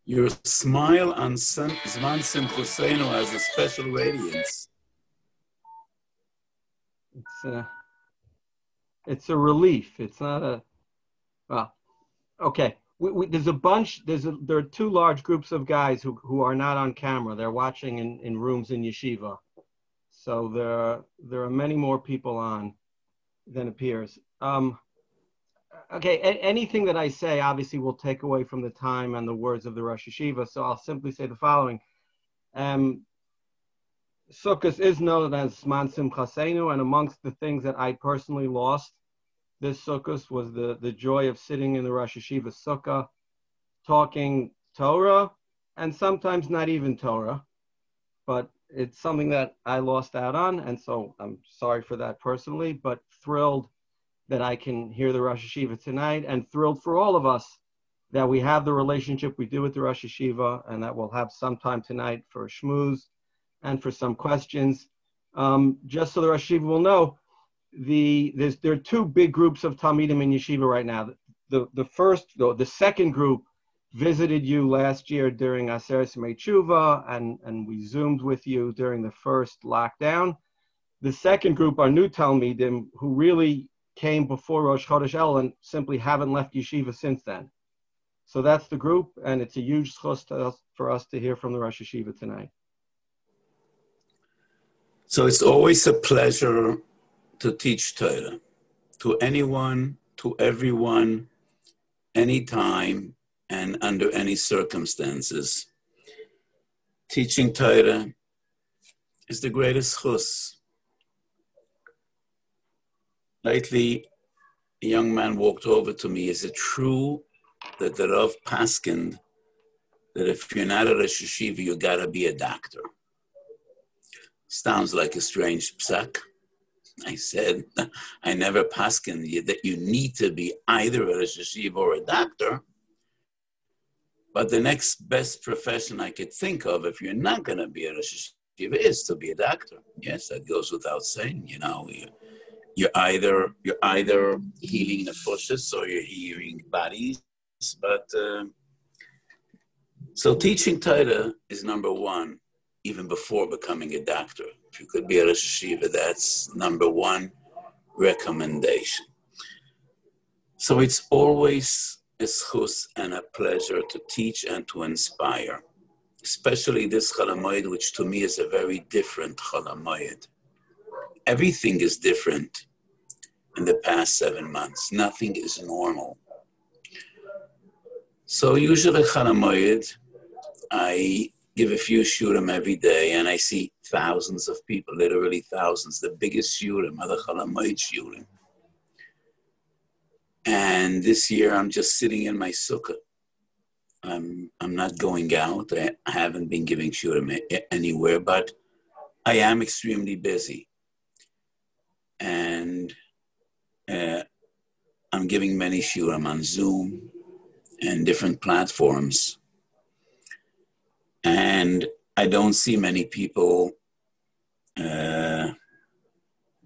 Your smile on Zman Simchoseinu has a special radiance. It's a relief. It's not a, well, okay. There's a bunch, there are two large groups of guys who are not on camera. They're watching in rooms in yeshiva. So there are many more people on than appears. Okay, anything that I say obviously will take away from the time and the words of the Rosh Yeshiva, so I'll simply say the following. Sukkot is known as Zman Simchaseinu, and amongst the things that I personally lost this Sukkot was the joy of sitting in the Rosh Yeshiva Sukka, talking Torah, and sometimes not even Torah, but it's something that I lost out on, and so I'm sorry for that personally, but thrilled that I can hear the Rosh Yeshiva tonight, and thrilled for all of us that we have the relationship we do with the Rosh Yeshiva, and that we'll have some time tonight for a Shmooze and for some questions. Just so the Rosh Yeshiva will know, there are two big groups of Talmidim in Yeshiva right now. The second group visited you last year during Aseret Yemei Tshuva, and we Zoomed with you during the first lockdown. The second group are new Talmidim who really came before Rosh Chodesh Elul and simply haven't left yeshiva since then. So that's the group, and it's a huge zchus for us to hear from the Rosh Yeshiva tonight. So it's always a pleasure to teach Torah to anyone, to everyone, anytime, and under any circumstances. Teaching Torah is the greatest zchus. Lately, a young man walked over to me. Is it true that the Rav paskined that if you're not a Rosh Yeshiva, you gotta be a doctor? Sounds like a strange psak. I said, I never paskined that you need to be either a Rosh Yeshiva or a doctor. But the next best profession I could think of, if you're not gonna be a Rosh Yeshiva, is to be a doctor. Yes, that goes without saying. You know, you're either healing nefoshes or you're healing bodies. But so teaching Torah is number one, even before becoming a doctor. If you could be a Rosh Yeshiva, that's number one recommendation. So it's always a zchus and a pleasure to teach and to inspire, especially this chol hamoed, which to me is a very different chol hamoed. Everything is different in the past 7 months. Nothing is normal. So usually chol hamoed, I give a few shiurim every day, and I see thousands of people, literally thousands. The biggest shiurim are the chol hamoed shiurim. And this year I'm just sitting in my Sukka. I'm not going out. I haven't been giving shiurim anywhere, but I am extremely busy. And I'm giving many shiurim on Zoom and different platforms. And I don't see many people,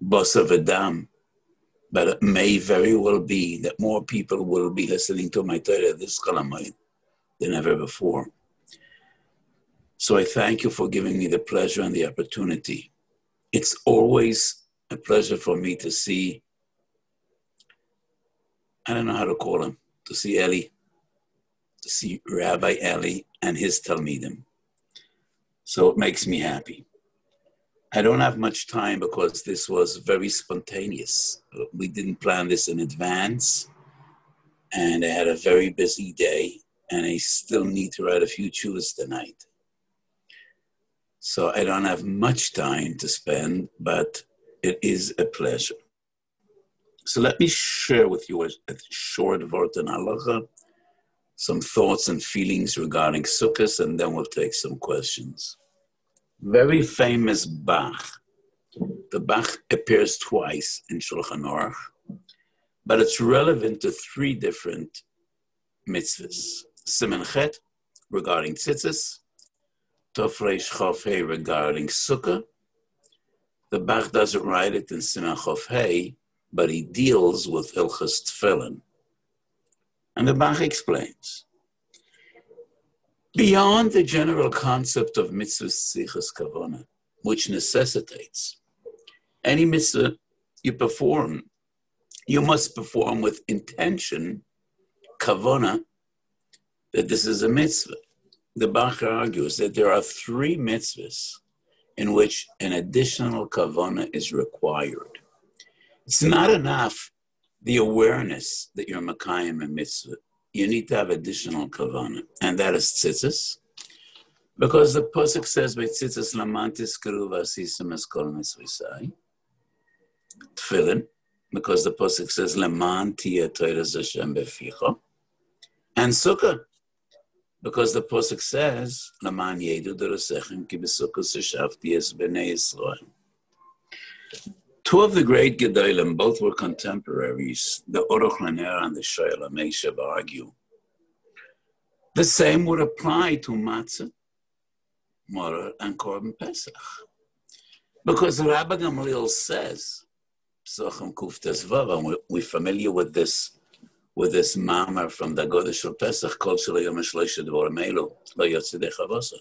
boss of Adam, but it may very well be that more people will be listening to my Torah this chol hamoed than ever before. So I thank you for giving me the pleasure and the opportunity. It's always a pleasure for me to see, I don't know how to call him, to see Eli, to see Rabbi Eli and his Talmidim. So it makes me happy. I don't have much time because this was very spontaneous. We didn't plan this in advance, and I had a very busy day, and I still need to write a few chuvas tonight. So I don't have much time to spend, but it is a pleasure. So let me share with you a short vort in halacha, some thoughts and feelings regarding Sukkot, and then we'll take some questions. Very famous Bach. The Bach appears twice in Shulchan Aruch, but it's relevant to 3 different mitzvahs. Siman Chet regarding tzitzis, Tov Reish Chof Hei regarding Sukkah. The Bach doesn't write it in Siman Chof Hei, but he deals with Hilchos Tefillin. And the Bach explains, Beyond the general concept of mitzvah tzichas kavana, which necessitates any mitzvah you perform, you must perform with intention, kavana, that this is a mitzvah. The Bacher argues that there are 3 mitzvahs in which an additional kavana is required. It's not enough the awareness that you're makayim a mitzvah. You need to have additional kavana, and that is tzitzis, because the pasuk says, "Tzitzis lamantis keruva asisem es kol mitzvosai." Tefillin, because the pasuk says, "Laman tiyeh toras Hashem beficha," and Sukka, because the pasuk says, "Laman yedu dorosechem ki besukkos yeshavti es bnei Yisrael." 2 of the great Gedolim, both were contemporaries, the Oruch Laner and the Shoel HaMeishav, argue the same would apply to Matzah, Morah, and Korban Pesach. Because Rabbi Gamliel says, Psachim Kuf Tesvav, and we're familiar with this mamar from the Godesh of Pesach, Kol Shelo Yom HaShloisha Dvorim Elu, Lo Yotzei Chavasa.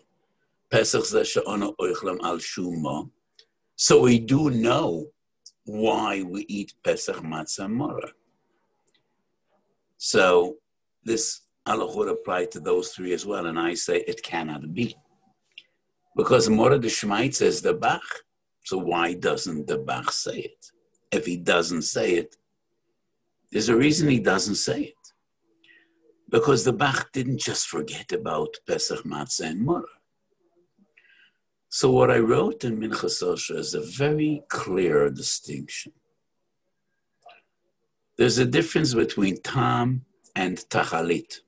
Pesach Zeh She'onu Oichlem Al Shumo. So we do know why we eat Pesach, Matzah, and Morah. So this halach would apply to those 3 as well, and I say it cannot be. Because Morah the Shmait says the Bach, so why doesn't the Bach say it? If he doesn't say it, there's a reason he doesn't say it. Because the Bach didn't just forget about Pesach, Matzah, and Morah. So what I wrote in Minchas Osher is a very clear distinction. There's a difference between tam and tachalit.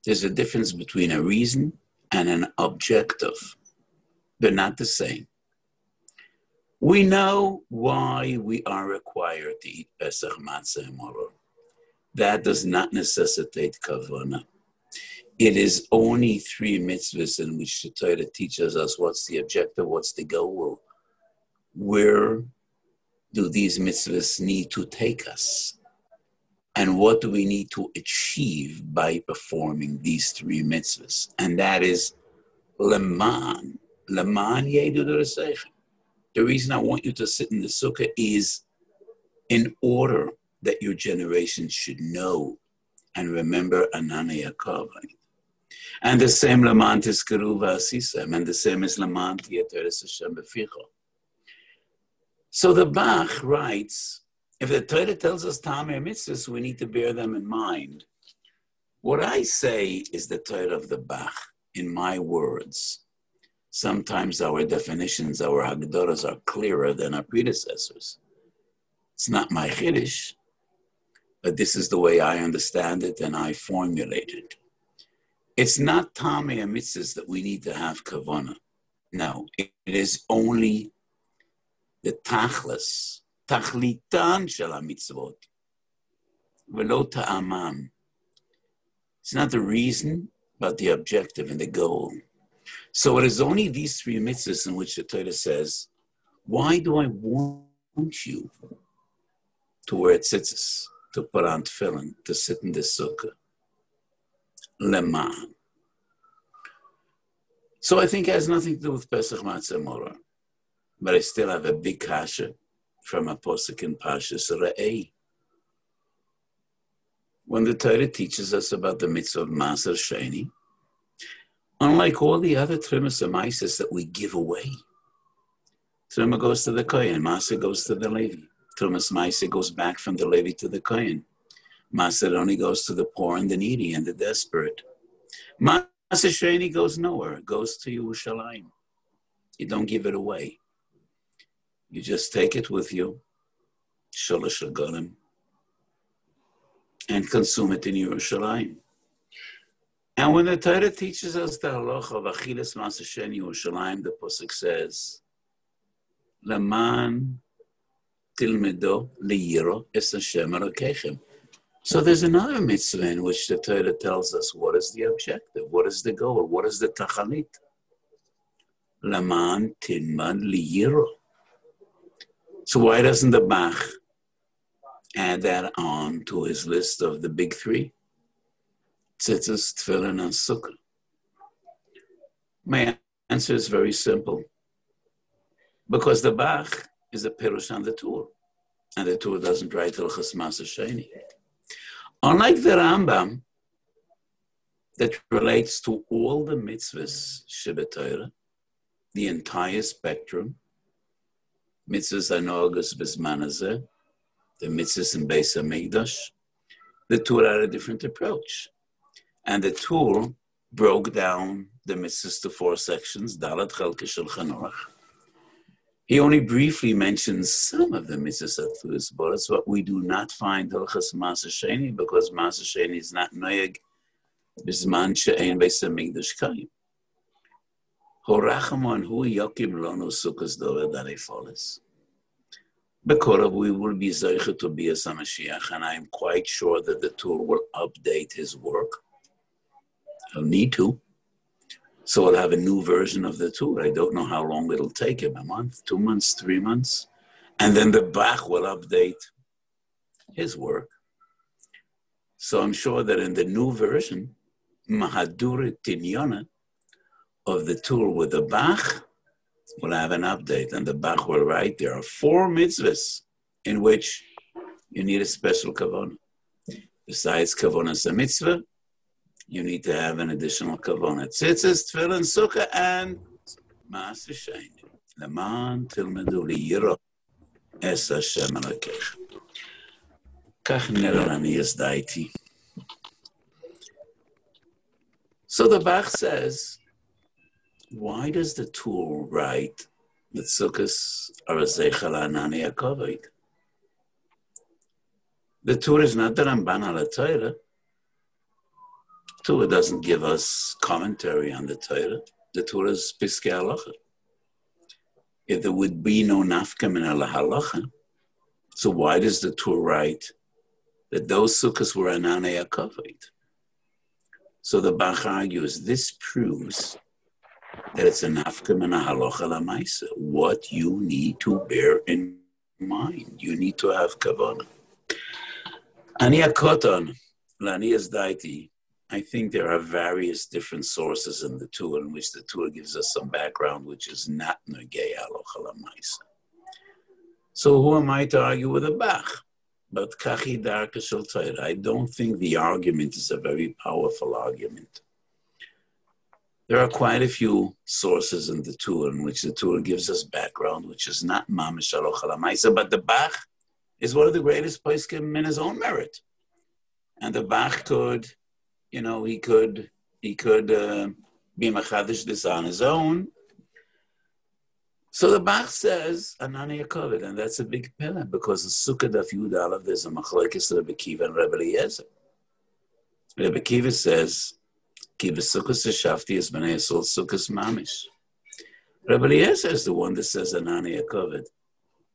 There's a difference between a reason and an objective. They're not the same. We know why we are required to eat Pesach, Matzah, and Morah. That does not necessitate kavanah. It is only 3 mitzvahs in which the Torah teaches us what's the objective, what's the goal, where do these mitzvahs need to take us, and what do we need to achieve by performing these 3 mitzvahs. And that is leman yedu dorosechem. The reason I want you to sit in the Sukkah is in order that your generation should know and remember Anani Yaakov. And the same Laman Tiskeruva Asisem, and the same is Laman Tiyateres Hashem Beficha. So the Bach writes, if the Torah tells us Tamei Mitzvahs, we need to bear them in mind. What I say is the Torah of the Bach, in my words. Sometimes our definitions, our Hagdoras are clearer than our predecessors. It's not my Chiddush, but this is the way I understand it and I formulate it. It's not Tamei Mitzvahs that we need to have kavanah. No, it is only the tachlis, tachlitan shel mitzvot, velo ta'amam. It's not the reason, but the objective and the goal. So it is only these 3 mitzvahs in which the Torah says, why do I want you to wear tzitzis, to put on tefillin, to sit in the sukkah? Leman. So I think it has nothing to do with Pesach, Matzah, Morah. But I still have a big kasha from a posuk in Pashas Re'ei. When the Torah teaches us about the mitzvah of Maser Sheni, unlike all the other Trimas and Maises that we give away, Truma goes to the Kohen, Maser goes to the Levi. Trumas Maser goes back from the Levi to the Kohen. Maser only goes to the poor and the needy and the desperate. Maser Sheni goes nowhere. It goes to Yerushalayim. You don't give it away. You just take it with you, Sholosh Regalim, and consume it in Yerushalayim. And when the Torah teaches us the halacha of Achilas Maser Sheni Yerushalayim, the pasuk says, Laman tilmedo liyiro es Hashem Elokechem. So there's another mitzvah in which the Torah tells us what is the objective, what is the goal, what is the tachalit. Laman tilmad liyiro. So why doesn't the Bach add that on to his list of the big 3? Tzitzis, tefillin, and Sukka. My answer is very simple. Because the Bach is a pirush on the Tur, and the Tur doesn't write Hilchos Masa Sheni. Unlike the Rambam, that relates to all the mitzvahs shebetayra, the entire spectrum, mitzvahs anogas b'zman hazeh, the mitzvahs in Beis HaMikdash, the Tur had a different approach. And the Tur broke down the mitzvahs to 4 sections, Dalat Chelke Shulchan Aruch. He only briefly mentions some of the mitzvahs of Turis, but it's what we do not find Hilchos Masa Sheni, because Masa Sheni is not noyeg b'zman she'ein Beis HaMikdash kayim. Horachamon hu yokim lono Sukkas dover danei foles. Because we will be Zeicha to be as HaMashiach, and I am quite sure that the Tur will update his work. He'll need to. So we'll have a new version of the Tur. I don't know how long it'll take him, a month, 2 months, 3 months. And then the Bach will update his work. So I'm sure that in the new version, Mahadurit Tinyona of the Tur with the Bach will have an update. And the Bach will write, there are 4 mitzvahs in which you need a special kavanah. Besides kavanah's a mitzvah, you need to have an additional kavanah. Tzitzis, tefillin, Sukka, and Ma'aseh Sheni. Leman tilmedu liyiro es Hashem Elokeichem. Kach nera ani yizdaiti. So the Bach says, why does the Tur write that Sukkas are a zeicha la'anani hakoved? The Tur is not the Ramban al Torah. Torah doesn't give us commentary on the Torah. The Torah is Piskei Halacha. If there would be no nafka min halacha, so why does the Torah write that those sukkahs were ananei hakavod? So the Bach argues this proves that it's a nafka min halacha lamaisa. What you need to bear in mind, you need to have kavanah. Ani hakoton lani azdaiti. I think there are various different sources in the Torah in which the Torah gives us some background which is not negei halacha lamaisa. So who am I to argue with a Bach? But kachi darka shel Torah. I don't think the argument is a very powerful argument. There are quite a few sources in the Torah in which the Torah gives us background which is not mamish halacha lamaisa, but the Bach is one of the greatest poskim in his own merit. And the Bach could, he could be machadish this on his own. So the Bach says, anani hakavod, and that's a big pillar, because the Sukkah daf Yud Aleph, there's a machlokes Rebbe Kiva and Rebbe Eliezer. Rebbe Kiva says, ki b'sukkos hashafti es b'nei Yisrael sukkos mamish. Rebbe Eliezer is the one that says anani hakavod.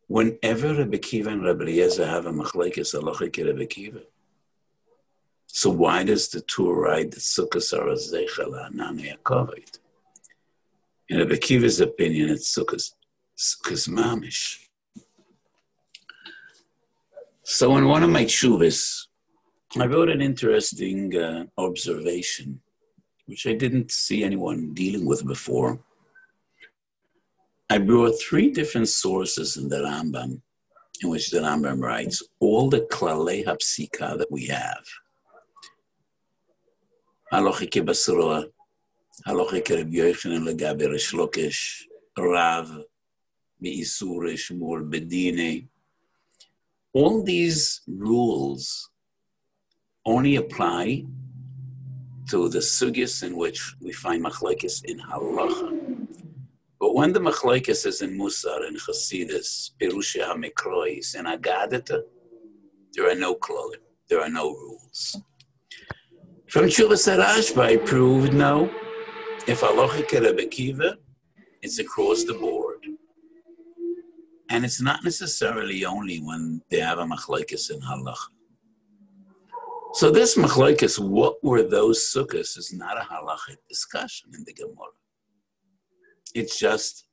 Whenever Rebbe Kiva and Rebbe Eliezer have a machlokes halachic Rebbe Kiva, so why does the Torah write that Sukkos are a zeicha la'anani hakavod? In Rebbe Kiva's opinion, it's Sukkos mamish. So in one of my tshuvas, I wrote an interesting observation, which I didn't see anyone dealing with before. I brought 3 different sources in the Rambam, in which the Rambam writes all the klalei hapsika that we have. Halacha basura, halacha Rabbi Yochanan legabe Rish Lakish, Rav Meisur Shmuel bedine. All these rules only apply to the sugyas in which we find machlokes in halacha. But when the machlokes is in Musar and Chassidus, Perusha HaMikrois, and Agadata, there are no klolim, there are no rules. From Tshuvas Rashba, I proved no. If halacha Rebbe Kiva, it's across the board. And it's not necessarily only when they have a machlokes in halacha. So this machlokes, what were those sukkahs, is not a halachic discussion in the Gemara. It's just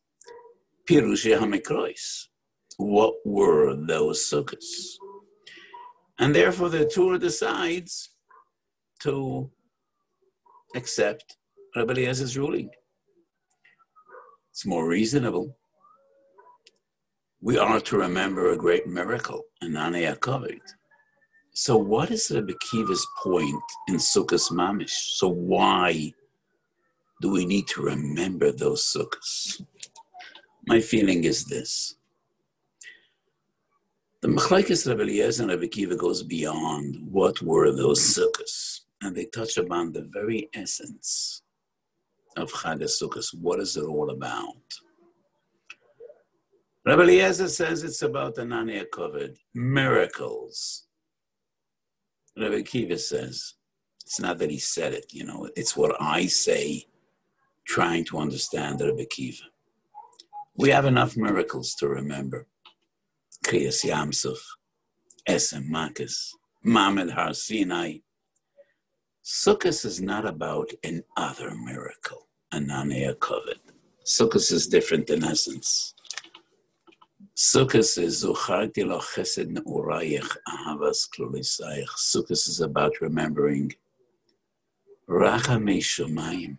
Pirusha HaMikrois. What were those sukkahs? And therefore the Torah decides to accept Rebbe Eliezer's ruling. It's more reasonable. We are to remember a great miracle, and Nane covered. So what is Rabbi Akiva's point in Sukkos Mamish? So why do we need to remember those Sukkos? My feeling is this. The Machlekes Rabbi Eliezer and Rabbi Akiva goes beyond what were those Sukkos, and they touch upon the very essence of Chag HaSukkos. What is it all about? Rabbi Eliezer says it's about the Nane covered miracles. Rabbi Akiva says, it's not that he said it, it's what I say, trying to understand Rabbi Akiva. We have enough miracles to remember. Kriyas Yamsuf, Esem Makis, Mamed Har Sinai. Sukkot is not about another miracle, a Nane covered. Sukkot is different in essence. Sukkot is Zucharti lo chesed ne'urayich ahavas klolisayich. Sukkot is about remembering Rachamei Shomayim,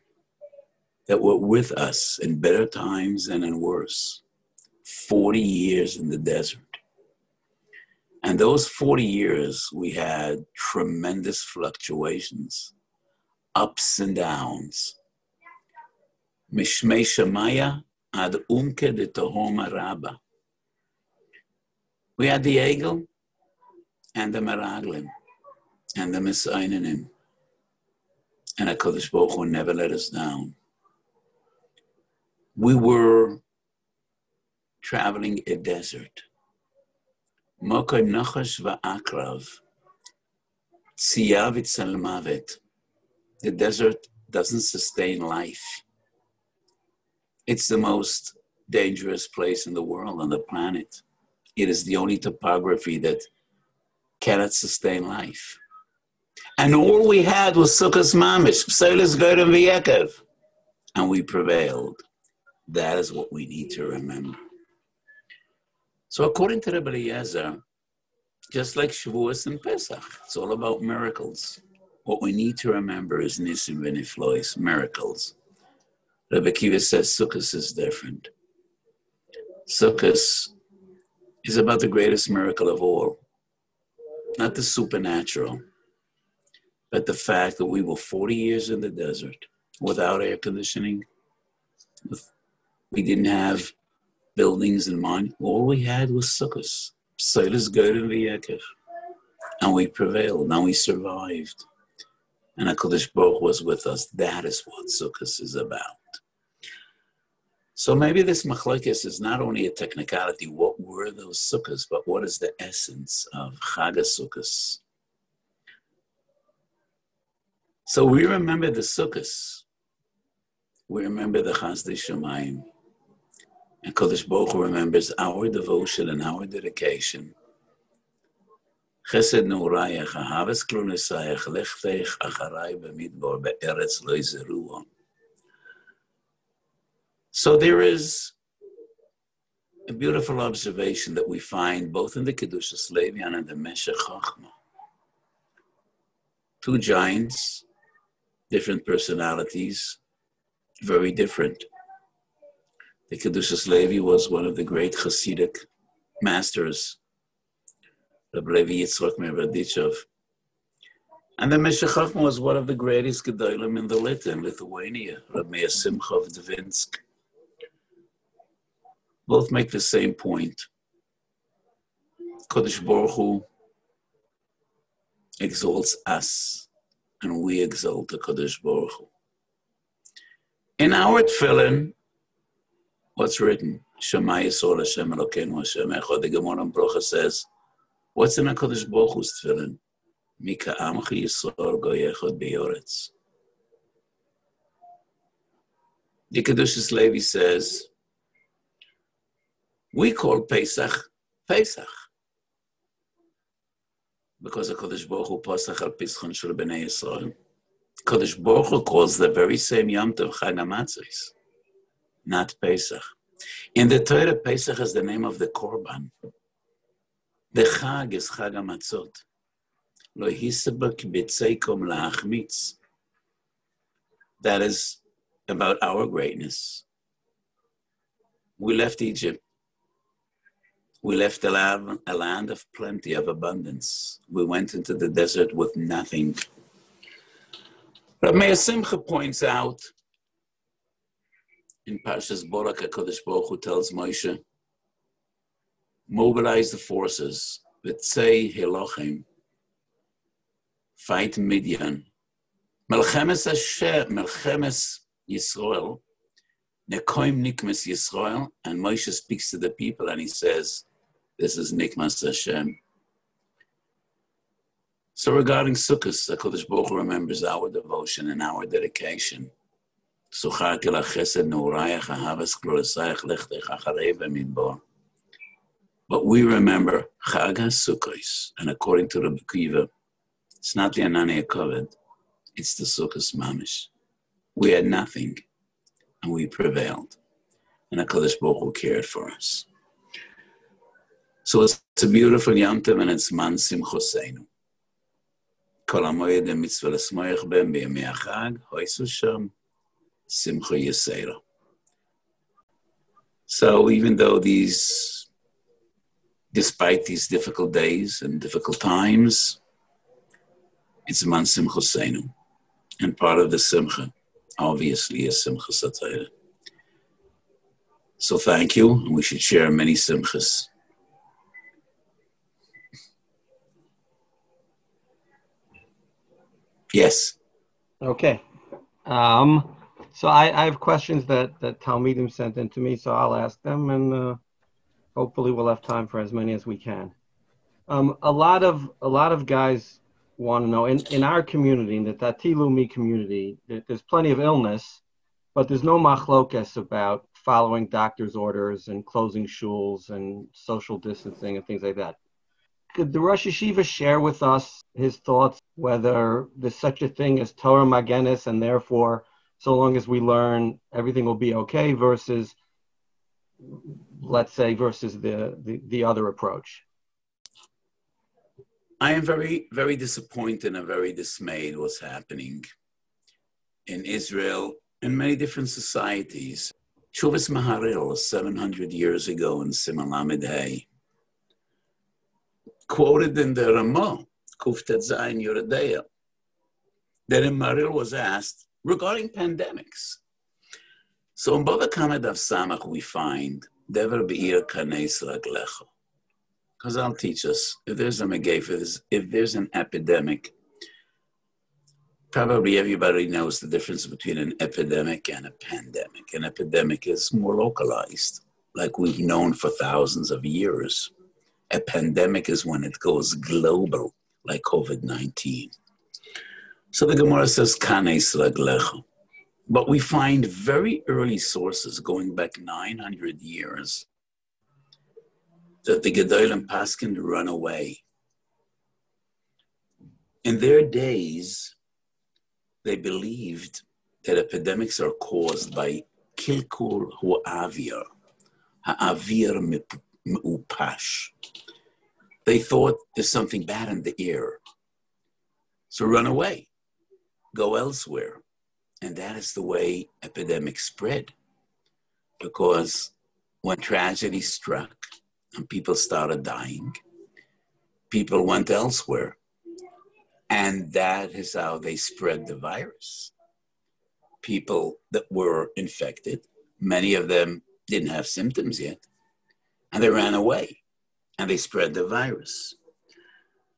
that were with us in better times and in worse. 40 years in the desert. And those 40 years, we had tremendous fluctuations, ups and downs. Mishmei Shemaya ad umke de tohoma rabba. We had the Egel and the Meraglim and the Mesainanim. And HaKadosh Baruch Hu never let us down. We were traveling a desert. Mokai Nachash va'akrav. Tziyavit salmavet. The desert doesn't sustain life. It's the most dangerous place in the world, on the planet. It is the only topography that cannot sustain life. And all we had was Sukkos Mamish, Pselis Goyim v'Yekov. And we prevailed. That is what we need to remember. So according to Rabbi Eliezer, just like Shavuos and Pesach, it's all about miracles. What we need to remember is Nisim v'Niflois, miracles. Rabbi Akiva says Sukkot is different. Sukkot is about the greatest miracle of all. Not the supernatural, but the fact that we were 40 years in the desert without air conditioning. We didn't have buildings and monuments. All we had was Sukkot. Pselis Goyim v'Yekov. And we prevailed, and we survived. And HaKadosh Baruch Hu was with us. That is what Sukkot is about. So maybe this machlokes is not only a technicality, what were those Sukkos, but what is the essence of Chag HaSukkos? So we remember the Sukkos. We remember the Chasdei Shamayim. And Kodesh Baruch Hu remembers our devotion and our dedication. Chesed ne'urayach, ahavas klonisayach, lechteich acharai b'midbar be'eretz lo yizeruah. So there is a beautiful observation that we find both in the Kedushas Levi and in the Meshech Chochmah. Two giants, different personalities, very different. The Kedushas Levi was one of the great Hasidic masters, Reb Levi Yitzchak Meir. And the Meshech Chochmah was one of the greatest Gedolim in the Lithuania, Reb Meir Simcha of Dvinsk. Both make the same point. Kodesh Baruch Hu exalts us, and we exalt the Kodesh Baruch Hu. In our tefillin, what's written? Shema Yisrael Hashem Elokeinu Hashem Echad. The Gemara in Brocha says, what's in HaKadosh Baruch Hu's tefillin? Mika Amchi Yisrael Goy Echad B'Yoretz. The Kedushas Levi says, we call Pesach, Pesach. Because the Kodesh Baruch Hu Pesach al Pischon Shel Bnei Yisrael. Kodesh Baruch Hu calls the very same Yom Tov Chag HaMatzos, not Pesach. In the Torah, Pesach is the name of the Korban. The Chag is Chag HaMatzot. Lo hisabak b'tzeikom la'achmitz. That is about our greatness. We left Egypt. We left a land of plenty, of abundance. We went into the desert with nothing. Rav le-simcha points out in Parshas Borak, HaKadosh Baruch Hu tells Moshe, mobilize the forces, v'tzei hilochem, fight Midian. Melchemes Asher, Melchemes Yisrael, Nekoim Nikmas Yisrael, and Moshe speaks to the people and he says, this is Nikmas Hashem. So regarding Sukkot, HaKadosh Baruch Hu remembers our devotion and our dedication. But we remember Chag HaSukkos, and according to Rabbi Kiva, it's not the Anani HaKavod, it's the Sukkos Mamish. We had nothing, and we prevailed. And HaKadosh Baruch Hu cared for us. So it's a beautiful Yom Tov, and it's Man Simchoseinu. Kol hamoed mitzvah l'smoich ben b'yamei hachag, hoisu sham, simcha yisera. So even though despite these difficult days and difficult times, it's Man Simchoseinu. And part of the simcha, obviously, is simcha satayra. So thank you, and we should share many simchas. Yes. Okay. So I have questions that Talmidim sent in to me, so I'll ask them, and hopefully we'll have time for as many as we can. A lot of guys want to know, in our community, in the Dati Leumi community, there's plenty of illness, but there's no machlokas about following doctor's orders and closing shuls and social distancing and things like that. Could the Rosh Yeshiva share with us his thoughts whether there's such a thing as Torah Magenis, and therefore, so long as we learn, everything will be okay, versus, let's say, versus the other approach? I am very, very disappointed and very dismayed what's happening in Israel and many different societies. Shuvas Maharil, 700 years ago in Siman Lamed Hey, quoted in the Ramah, Kuftet Zayin Yoredeya, that in Maharil was asked regarding pandemics. So in Bava Kama Daf Samach we find, Dever Be'ir Kaneis Raglecha. Because I'll teach us, if there's a megaf, if there's an epidemic, probably everybody knows the difference between an epidemic and a pandemic. An epidemic is more localized, like we've known for thousands of years. A pandemic is when it goes global, like COVID-19. So the Gemara says, Kanes Raglecha. But we find very early sources going back 900 years that the Gedolim Paskin run away. In their days, they believed that epidemics are caused by kilkul hu avir, ha'avir me'upash. They thought there's something bad in the air. So run away, go elsewhere. And that is the way epidemics spread. Because when tragedy struck and people started dying, people went elsewhere. And that is how they spread the virus. People that were infected, many of them didn't have symptoms yet, and they ran away and they spread the virus.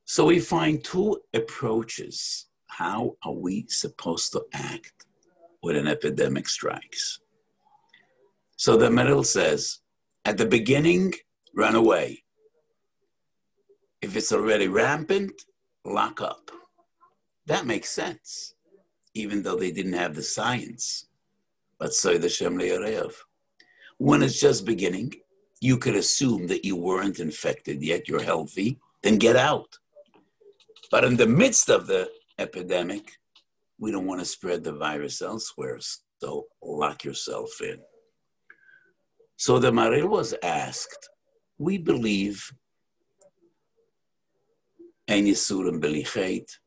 So we find two approaches. How are we supposed to act when an epidemic strikes? So the Meril says, at the beginning, run away. If it's already rampant, lock up. That makes sense, even though they didn't have the science. But so the Shem Le'arev. When it's just beginning, you could assume that you weren't infected, yet you're healthy, then get out. But in the midst of the epidemic, we don't want to spread the virus elsewhere, so lock yourself in. So the Maril was asked, we believe Ein Yisurim Belichet,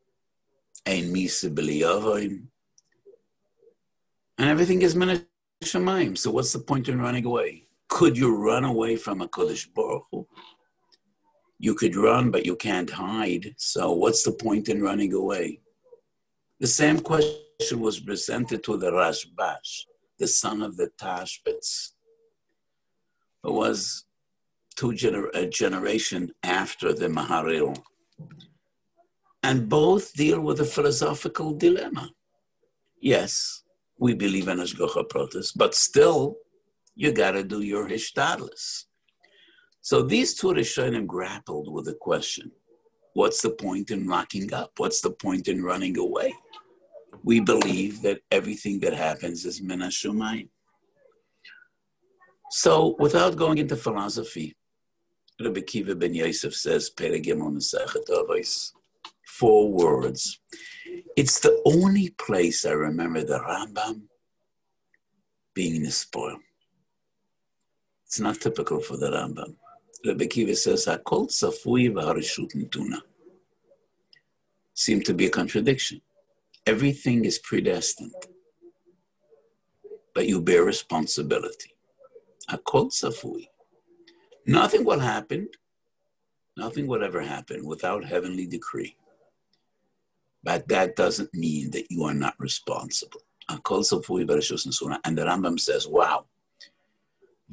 Ein Misa Beliyavoim, and everything is Min Shamayim. So what's the point in running away? Could you run away from a Kodesh Baruch Hu? You could run, but you can't hide. So what's the point in running away? The same question was presented to the Rashbash, the son of the Tashbitz, who was a generation after the Maharil. And both deal with a philosophical dilemma. Yes, we believe in Hashgacha Pratis, but still, you got to do your hishtadlus. So these two Rishonim grappled with the question, what's the point in locking up? What's the point in running away? We believe that everything that happens is min hashomayim. So without going into philosophy, Rabbi Kiva ben Yosef says, Perek Gimel Masechet Avos, 4 words. It's the only place I remember the Rambam being nespoil. It's not typical for the Rambam. Rabbi Kiva says, Hakol tzafui v'harishut nituna. Seemed to be a contradiction. Everything is predestined, but you bear responsibility. Hakol tzafui. Nothing will happen, nothing will ever happen without heavenly decree. But that doesn't mean that you are not responsible. Hakol tzafui v'harishut nituna. And the Rambam says, wow,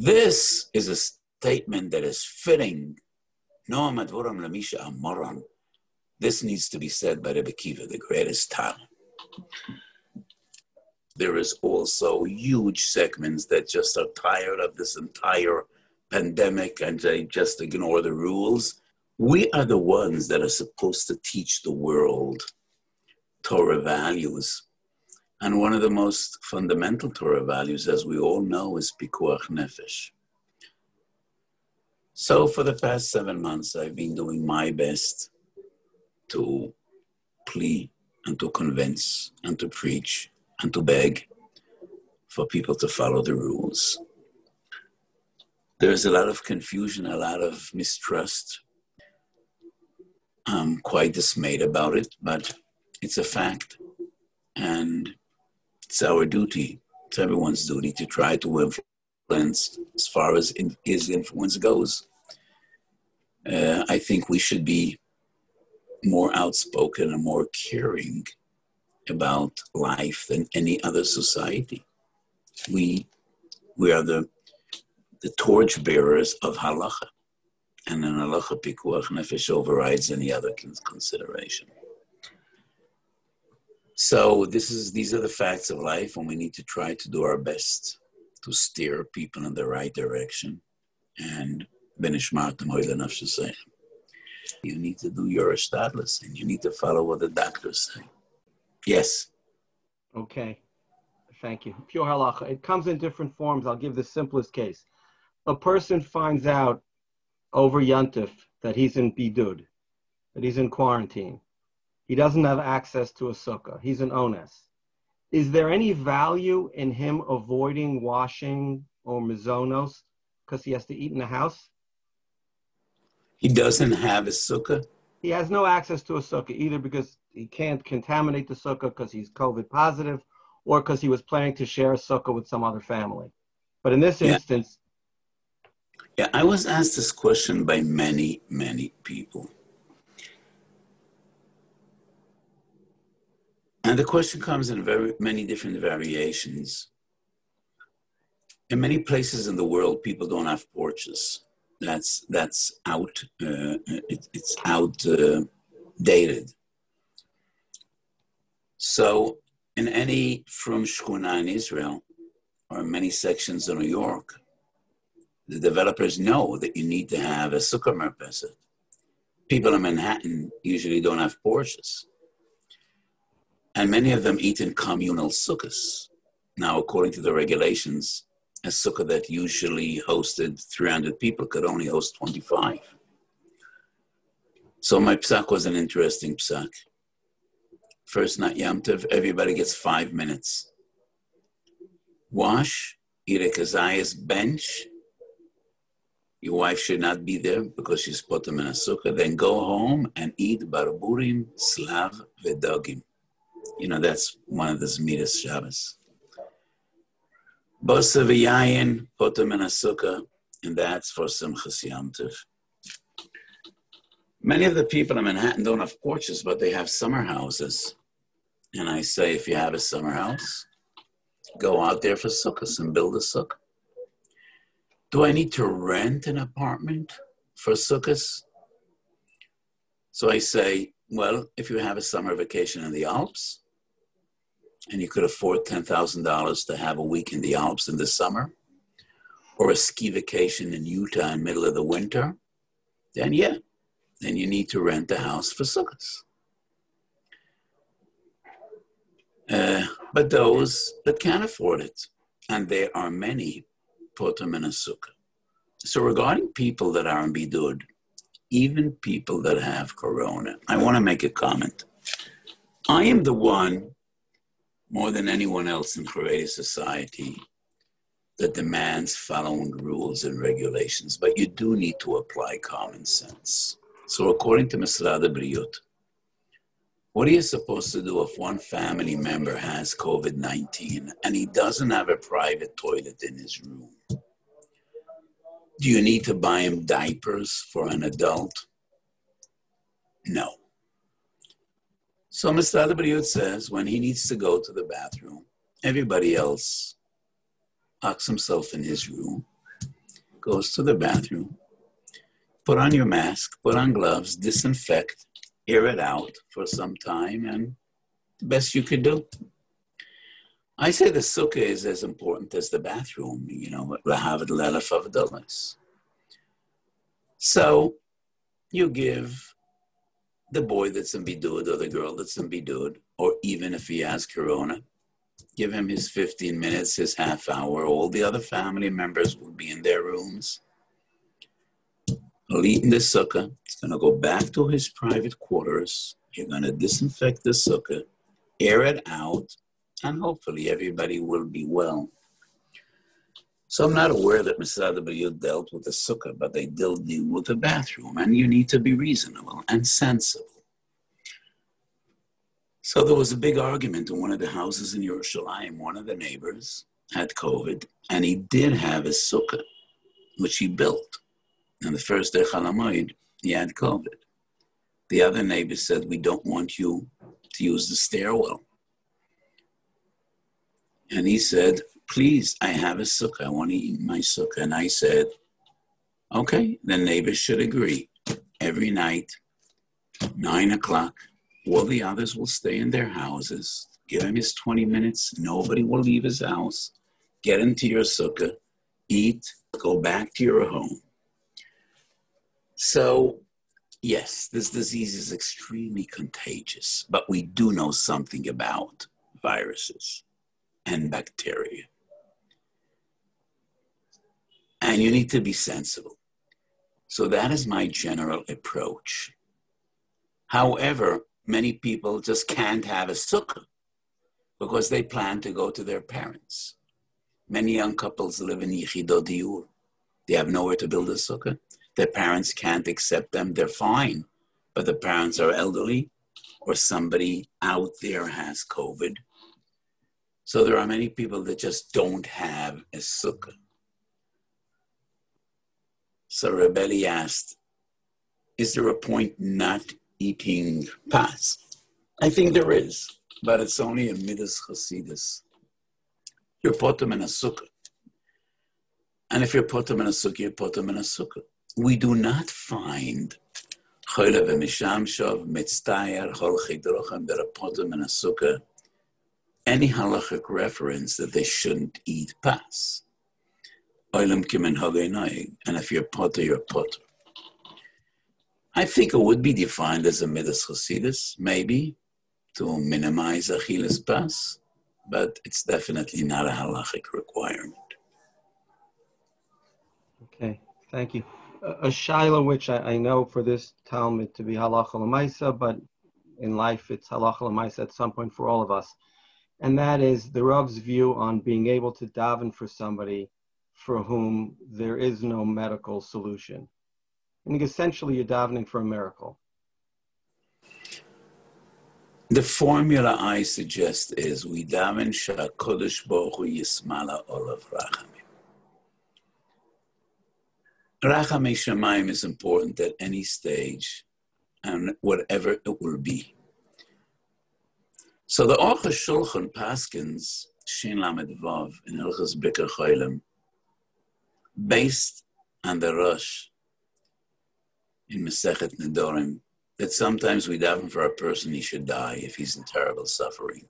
this is a statement that is fitting. This needs to be said by Rebbe Kiva, the greatest Talmud. There is also huge segments that just are tired of this entire pandemic and they just ignore the rules. We are the ones that are supposed to teach the world Torah values. And one of the most fundamental Torah values, as we all know, is pikuach nefesh. So for the past 7 months, I've been doing my best to plead and to convince and to preach and to beg for people to follow the rules. There's a lot of confusion, a lot of mistrust. I'm quite dismayed about it, but it's a fact. And it's our duty, it's everyone's duty to try to influence as far as his influence goes. I think we should be more outspoken and more caring about life than any other society. We are the torch bearers of halacha, and in halacha pikuach nefesh overrides any other consideration. So these are the facts of life, and we need to try to do our best to steer people in the right direction. And you need to do your hishtadlus, and you need to follow what the doctors say. Yes. Okay. Thank you. Pure halacha. It comes in different forms. I'll give the simplest case. A person finds out over Yantif that he's in bidud, that he's in quarantine. He doesn't have access to a sukkah. He's an ones. Is there any value in him avoiding washing or mizonos because he has to eat in the house? He doesn't have a sukkah? He has no access to a sukkah, either because he can't contaminate the sukkah because he's COVID positive, or because he was planning to share a sukkah with some other family. But in this instance... Yeah, I was asked this question by many, many people. And the question comes in very many different variations. In many places in the world, people don't have porches. That's out. It's outdated. So in any from Shkuna in Israel, or many sections of New York, the developers know that you need to have a sukkah merpeset. People in Manhattan usually don't have porches. And many of them eat in communal sukkahs. Now, according to the regulations, a sukkah that usually hosted 300 people could only host 25. So my psak was an interesting psak. First night Yom Tov, everybody gets 5 minutes. Wash, eat a kazayas bench. Your wife should not be there because she's put them in a sukkah. Then go home and eat barburim, slav, vedogim. You know, that's one of the Zmidas Shabbos. Bosa v'yayin, put them in a sukkah. and that's for Simchas Yom Tov. Many of the people in Manhattan don't have porches, but they have summer houses. And I say, if you have a summer house, go out there for Sukkot and build a Sukkah. Do I need to rent an apartment for Sukkot? So I say, well, if you have a summer vacation in the Alps, and you could afford $10,000 to have a week in the Alps in the summer, or a ski vacation in Utah in the middle of the winter, then yeah, then you need to rent a house for Sukkot. But those that can't afford it, and there are many, put them in a Sukkah. So regarding people that are in Bidud, even people that have Corona, I want to make a comment. I am the one, more than anyone else in Haredi society, that demands following rules and regulations, but you do need to apply common sense. So according to Misrad Briyut, what are you supposed to do if one family member has COVID-19 and he doesn't have a private toilet in his room? Do you need to buy him diapers for an adult? No. So Misrad Briyut says when he needs to go to the bathroom, everybody else locks himself in his room, goes to the bathroom, put on your mask, put on gloves, disinfect, air it out for some time, and the best you could do. I say the Sukkah is as important as the bathroom, So you give the boy that's in Bidud or the girl that's in Bidud, or even if he has Corona, give him his 15 minutes, his half hour. All the other family members will be in their rooms. He'll eat in the Sukkah. He's going to go back to his private quarters. You're going to disinfect the Sukkah, air it out, and hopefully everybody will be well. So I'm not aware that Misrad Briyut dealt with the Sukkah, but they deal with the bathroom, and you need to be reasonable and sensible. So there was a big argument in one of the houses in Yerushalayim. One of the neighbors had COVID, and he did have a Sukkah, which he built. And the first day chol hamoed, he had COVID. The other neighbor said, we don't want you to use the stairwell. And he said, please, I have a Sukkah. I want to eat my Sukkah. And I said, okay, the neighbors should agree. Every night, 9 o'clock, all the others will stay in their houses. Give him his 20 minutes. Nobody will leave his house. Get into your Sukkah, eat, go back to your home. So, yes, this disease is extremely contagious, but we do know something about viruses and bacteria. And you need to be sensible. So that is my general approach. However, many people just can't have a Sukkah because they plan to go to their parents. Many young couples live in Yeshivat Har Etzion. They have nowhere to build a Sukkah. Their parents can't accept them. They're fine, but the parents are elderly or somebody out there has COVID. So there are many people that just don't have a Sukkah. So Rebelli asked, is there a point not eating pas? I think there is, but it's only a midas chasidus. You put them in a Sukkah. And if you put them in a Sukkah, you put them in a Sukkah. We do not find chol v'mishamshov mitztayer chol chidrochem that are put them in a Sukkah any halachic reference that they shouldn't eat pas. And if you're potter, you're potter. I think it would be defined as a midas chasidus, maybe, to minimize achilas pas, but it's definitely not a halachic requirement. Okay, thank you. A shaila which I know for this Talmud to be halacha l'maisa, but in life it's halacha l'maisa at some point for all of us. And that is the Rav's view on being able to daven for somebody for whom there is no medical solution. And essentially you're davening for a miracle. The formula I suggest is we daven sha'kodesh baruch hu yismala olav rachamim. Rachamei Shamayim is important at any stage and whatever it will be. So the Aruch Shulchan Paskins, Shin Lamed Vav, in Hilchos Bikur Cholim, based on the Rosh in Masechet Nedorim, that sometimes we daven for a person he should die if he's in terrible suffering.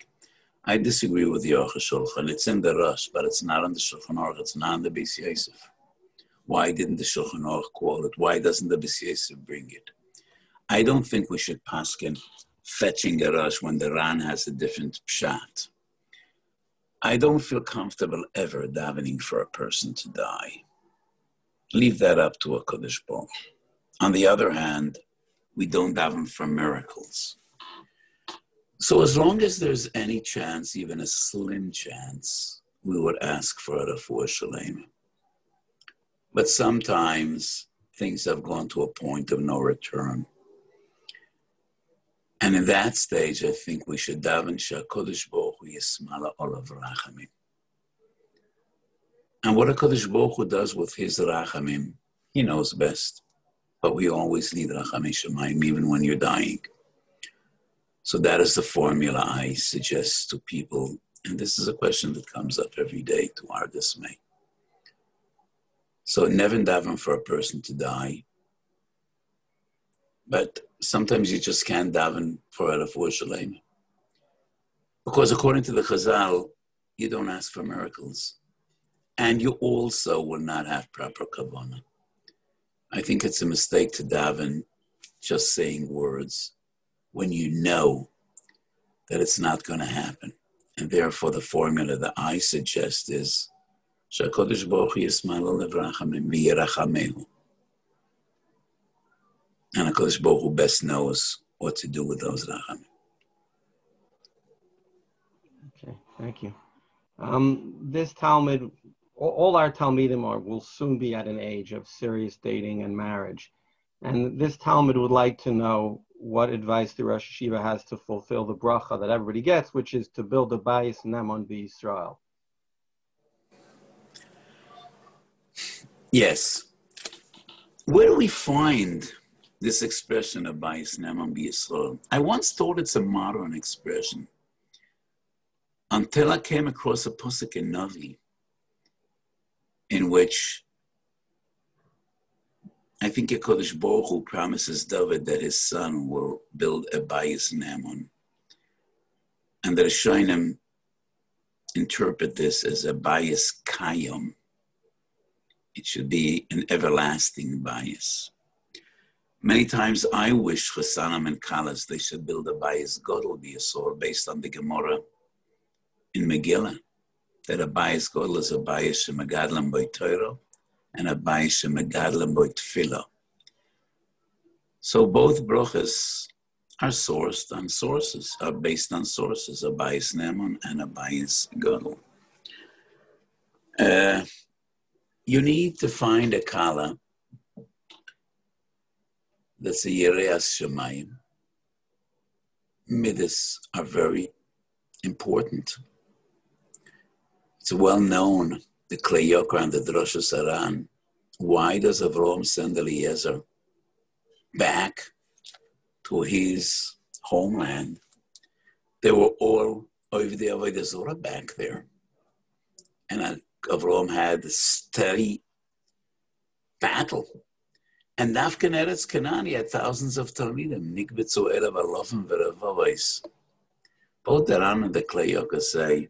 I disagree with the Aruch Shulchan. It's in the Rosh, but it's not on the Shulchan Aruch. It's not on the Beis Yosef. Why didn't the Shulchan Aruch quote it? Why doesn't the Beis Yosef bring it? I don't think we should paskin fetching a Rosh when the Ran has a different pshat. I don't feel comfortable ever davening for a person to die. Leave that up to a Kodesh Baruch. On the other hand, we don't daven for miracles. So as long as there's any chance, even a slim chance, we would ask for a refuah shalema. But sometimes things have gone to a point of no return. And in that stage, I think we should daven she'HaKadosh Baruch Hu yismala olav rachamim. And what HaKadosh Baruch Hu does with his rachamim, he knows best. But we always need rachamei shamayim, even when you're dying. So that is the formula I suggest to people. And this is a question that comes up every day to our dismay. So never daven for a person to die. But sometimes you just can't daven for a refuah shalema. Because according to the Chazal, you don't ask for miracles. And you also will not have proper kavanah. I think it's a mistake to daven just saying words when you know that it's not going to happen. And therefore the formula that I suggest is she'HaKadosh Baruch Hu yisma'el olev rachamim v'yirachamehu. And HaKadosh Baruch Hu best knows what to do with those rachamim. Okay, thank you. This Talmud, all our Talmidim will soon be at an age of serious dating and marriage. And this Talmud would like to know what advice the Rosh Yeshiva has to fulfill the bracha that everybody gets, which is to build a bayis neman b'Yisrael. Yes. Where do we find this expression of bayis neman b'Yisrael? I once thought it's a modern expression until I came across a pasuk in Navi in which I think HaKadosh Baruch Hu promises David that his son will build a bayis neman, and the Rishonim interpret this as a bayis kayom. It should be an everlasting bayis. Many times I wish Chasanim and Kalas they should build a bayis gadol b'Yisrael based on the Gemara in Megillah, that a bayis gadol is a bayis shemegadlam by Torah and a bayis shemegadlam by Tefillah. So both brachas are sourced on sources, are based on sources, a bayis neman and a bayis gadol. You need to find a kala that's a yereas shemayim. Midas are very important. It's well known, the Klei Yokar and the Drosha Saran. Why does Avraham send Eliezer back to his homeland? They were all over the Avodah Zorah back there. And Avraham had a steady battle. And Nafkan Eretz Canaan, he had thousands of Talmidim. Nikbetzu Elav Alofim V'Rav Weiss. Both the Ran and the Klei Yokar say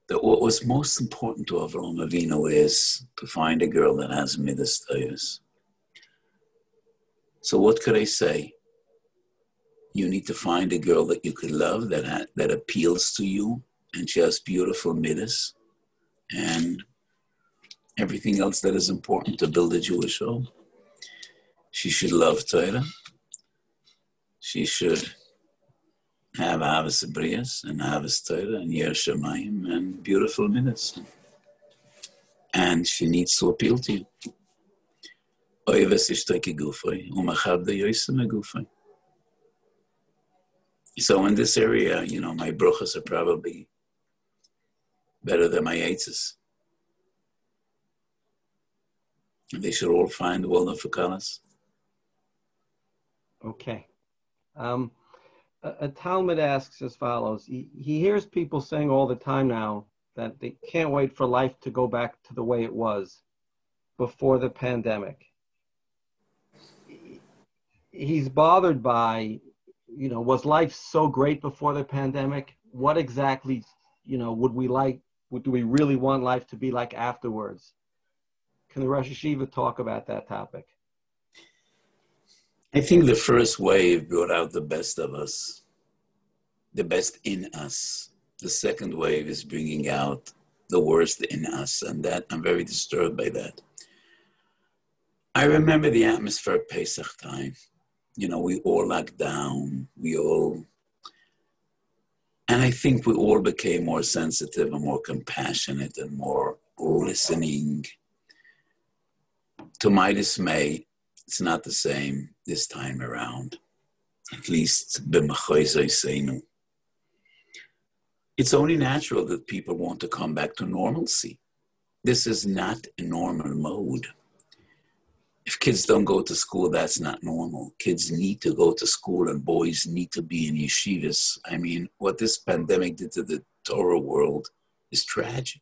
that what was most important to Avraham Avinu is to find a girl that has midas tayus. So what could I say? You need to find a girl that you could love, that appeals to you, and she has beautiful midas, and everything else that is important to build a Jewish home. She should love Torah. She should have Ahavas Abrias and Ahavas Torah and Yer Shamayim and beautiful midas. And she needs to appeal to you. So in this area, my brachas are probably better than my eitzes. And they should all find Walden for colors. Okay. A Talmud asks as follows. He hears people saying all the time now that they can't wait for life to go back to the way it was before the pandemic. He's bothered by, was life so great before the pandemic? What exactly, would do we really want life to be like afterwards? Can the Rosh Yeshiva talk about that topic? I think the first wave brought out the best of us, the best in us. The second wave is bringing out the worst in us, and that I'm very disturbed by that. I remember the atmosphere at Pesach time. We all locked down, and I think we all became more sensitive and more compassionate and more listening. To my dismay, it's not the same this time around, at least b'machoyzosenu. It's only natural that people want to come back to normalcy. This is not a normal mode. If kids don't go to school, that's not normal. Kids need to go to school and boys need to be in yeshivas. I mean, what this pandemic did to the Torah world is tragic.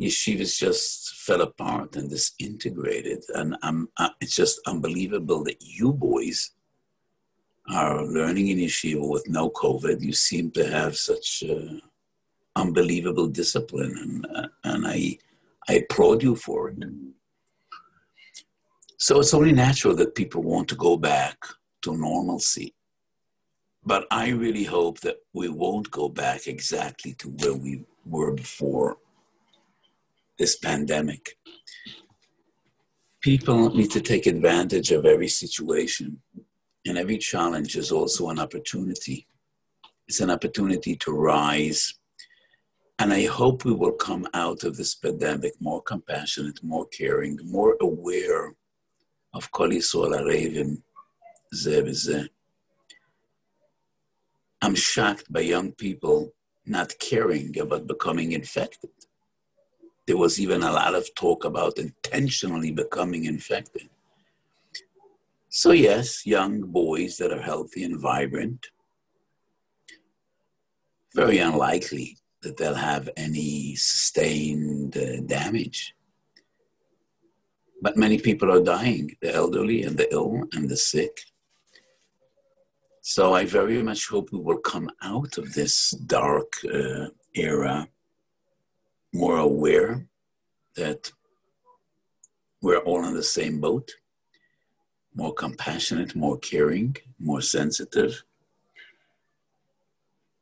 Yeshivas just fell apart and disintegrated. And it's just unbelievable that you boys are learning in yeshiva with no COVID. You seem to have such unbelievable discipline, and I applaud you for it. So it's only natural that people want to go back to normalcy. But I really hope that we won't go back exactly to where we were before this pandemic. People need to take advantage of every situation, and every challenge is also an opportunity. It's an opportunity to rise. And I hope we will come out of this pandemic more compassionate, more caring, more aware of kol Yisrael arevim zeh v'zeh. I'm shocked by young people not caring about becoming infected. There was even a lot of talk about intentionally becoming infected. So yes, young boys that are healthy and vibrant, very unlikely that they'll have any sustained damage. But many people are dying, the elderly and the ill and the sick. So I very much hope we will come out of this dark era more aware that we're all in the same boat, more compassionate, more caring, more sensitive.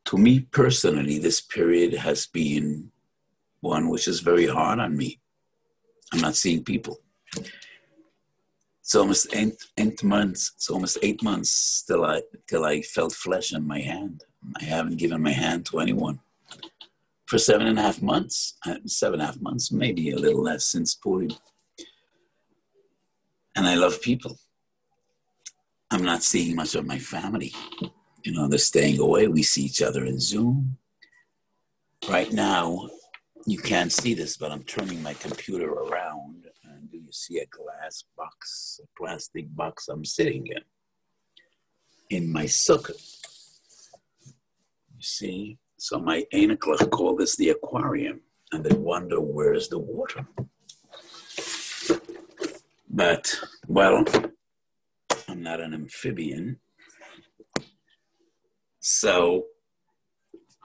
To me personally, this period has been one which is very hard on me. I'm not seeing people. It's almost 8 months. It's almost 8 months till I felt flesh in my hand. I haven't given my hand to anyone for 7.5 months. 7.5 months, maybe a little less since Purim. And I love people. I'm not seeing much of my family. They're staying away. We see each other in Zoom. Right now, you can't see this, but I'm turning my computer around. And do you see a glass box, a plastic box I'm sitting in my Sukka? You see? So my Einiklach call this the aquarium, and they wonder where's the water. But, well, I'm not an amphibian. So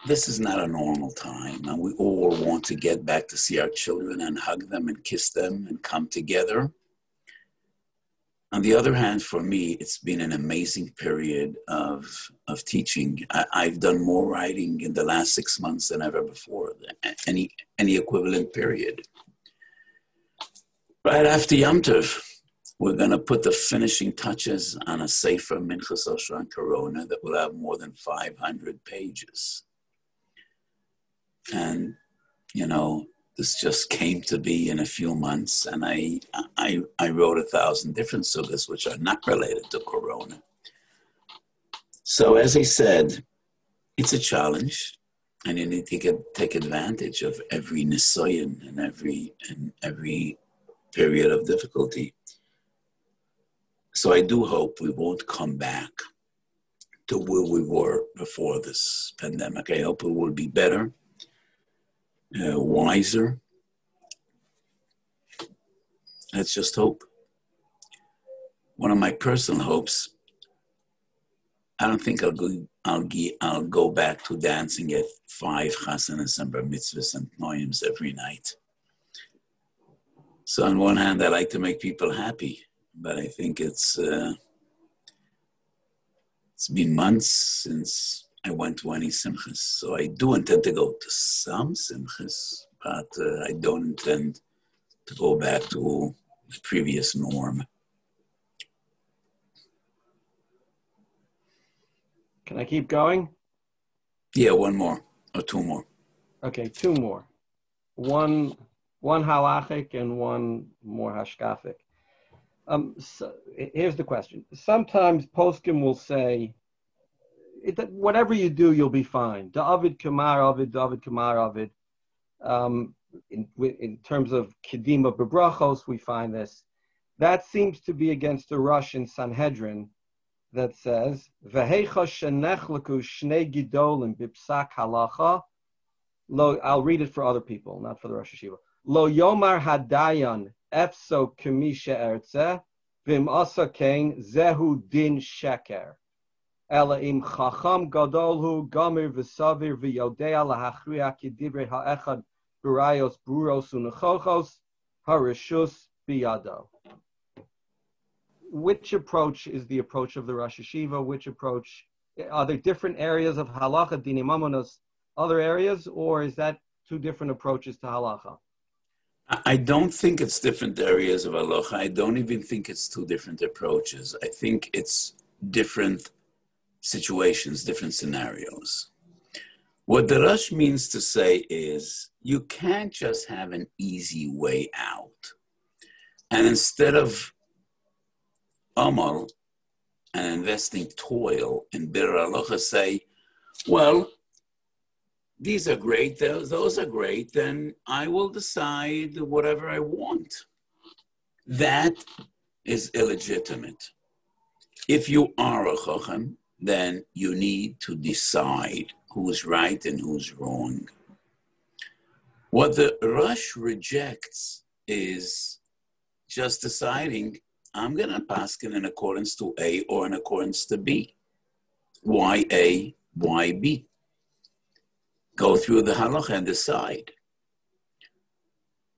this is not a normal time, and we all want to get back to see our children and hug them and kiss them and come together. On the other hand, for me, it's been an amazing period of teaching. I've done more writing in the last 6 months than ever before, any equivalent period. Right after Yom Tov, we're going to put the finishing touches on a Sefer Minchas Osher and Corona that will have more than 500 pages. And, this just came to be in a few months, and I wrote 1,000 different suggas which are not related to Corona. So as I said, it's a challenge, and you need to take advantage of every nisoyan and every period of difficulty. So I do hope we won't come back to where we were before this pandemic. I hope it will be better, wiser. Let's just hope. One of my personal hopes, I don't think I'll go back to dancing at 5 chasanas and bar mitzvahs and moadim every night. So on one hand, I like to make people happy, but I think it's been months since I went to any simchas. So I do intend to go to some simchas, but I don't intend to go back to the previous norm. Can I keep going? Yeah, one more or two more. Okay, two more. One halachic and one more hashkafic. So here's the question. Sometimes poskim will say, whatever you do, you'll be fine. David kamar Ovid, David kamar Ovid. In terms of kedima bebrachos, we find this. That seems to be against the Russian Sanhedrin that says, "V'heicha shenechlaku shnei gidolim bipsak halacha." I'll read it for other people, not for the Rosh Yeshiva. Lo yomar hadayan efso kamisha ertzeh v'im asa kain zehu din sheker. Ela im chacham gadolhu gamir v'savir v'yodea lahachriya kedivrei ha'echad b'rayos buros u'nechochos harishus biyado. Which approach is the approach of the Rosh Yeshiva? Which approach, are there different areas of halacha, dinim amonos, other areas, or is that two different approaches to halacha? I don't think it's different areas of halacha. I don't even think it's two different approaches. I think it's different situations, different scenarios. What the Rosh means to say is, you can't just have an easy way out. And instead of amal and investing toil in bir halacha, say, well, these are great, those are great, then I will decide whatever I want. That is illegitimate. If you are a chacham, then you need to decide who's right and who's wrong. What the Rosh rejects is just deciding, I'm going to paskin in accordance to A or in accordance to B. Why A, why B? Go through the halacha and decide.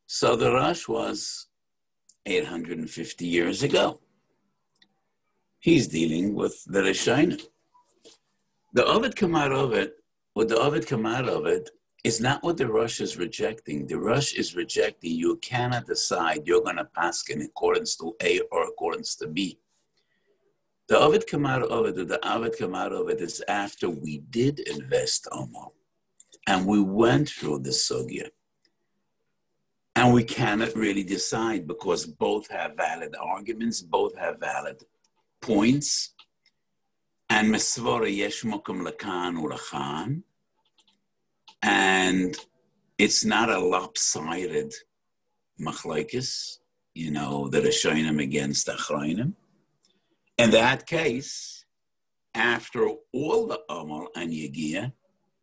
So the Rosh was 850 years ago. He's dealing with the Rishonim. The Ovid Kamar Ovid, what the Ovid Kamar Ovid is not what the Rosh is rejecting. The Rosh is rejecting, you cannot decide you're going to pass in accordance to A or accordance to B. The Ovid Kamar Ovid, or the Ovid Kamar Ovid, is after we did invest Omal. And we went through the sugya. And we cannot really decide because both have valid arguments, both have valid points. And mesvora yesh mokum lakan ulachan. And it's not a lopsided machlokes, the Rishonim against Achreinim. In that case, after all the Amal and Yegiya,